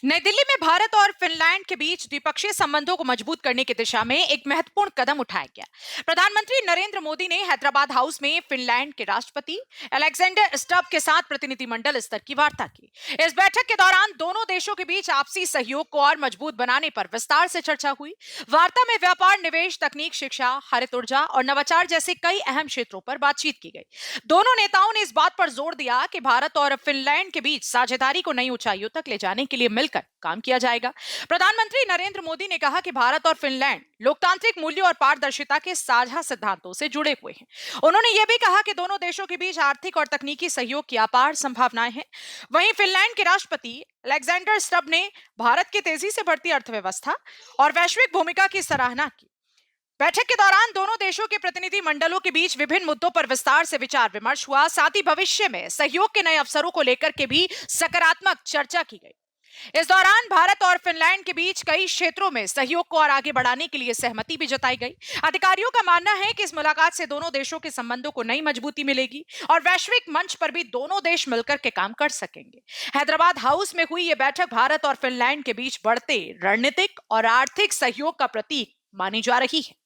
नई दिल्ली में भारत और फिनलैंड के बीच द्विपक्षीय संबंधों को मजबूत करने की दिशा में एक महत्वपूर्ण कदम उठाया गया। प्रधानमंत्री नरेंद्र मोदी ने हैदराबाद हाउस में फिनलैंड के राष्ट्रपति अलेक्जेंडर स्टब के साथ प्रतिनिधिमंडल स्तर की वार्ता की। इस बैठक के दौरान दोनों देशों के बीच आपसी सहयोग को और मजबूत बनाने पर विस्तार से चर्चा हुई। वार्ता में व्यापार, निवेश, तकनीक, शिक्षा, हरित ऊर्जा और नवाचार जैसे कई अहम क्षेत्रों पर बातचीत की गई। दोनों नेताओं ने इस बात पर जोर दिया कि भारत और फिनलैंड के बीच साझेदारी को नई ऊंचाइयों तक ले जाने के लिए मिलकर काम किया जाएगा। प्रधानमंत्री नरेंद्र मोदी ने कहा कि भारत और फिनलैंड लोकतांत्रिक मूल्यों और पारदर्शिता के साझा सिद्धांतों से जुड़े हुए हैं। उन्होंने यह भी कहा कि दोनों देशों के बीच आर्थिक और तकनीकी सहयोग की अपार संभावनाएं हैं। वहीं फिनलैंड के राष्ट्रपति अलेक्जेंडर स्टब ने भारत की तेजी से बढ़ती अर्थव्यवस्था और वैश्विक भूमिका की सराहना की। बैठक के दौरान दोनों देशों के प्रतिनिधि मंडलों के बीच विभिन्न मुद्दों पर विस्तार से विचार विमर्श हुआ। साथ ही भविष्य में सहयोग के नए अवसरों को लेकर के भी सकारात्मक चर्चा की गई। इस दौरान भारत और फिनलैंड के बीच कई क्षेत्रों में सहयोग को और आगे बढ़ाने के लिए सहमति भी जताई गई। अधिकारियों का मानना है कि इस मुलाकात से दोनों देशों के संबंधों को नई मजबूती मिलेगी और वैश्विक मंच पर भी दोनों देश मिलकर के काम कर सकेंगे। हैदराबाद हाउस में हुई यह बैठक भारत और फिनलैंड के बीच बढ़ते रणनीतिक और आर्थिक सहयोग का प्रतीक मानी जा रही है।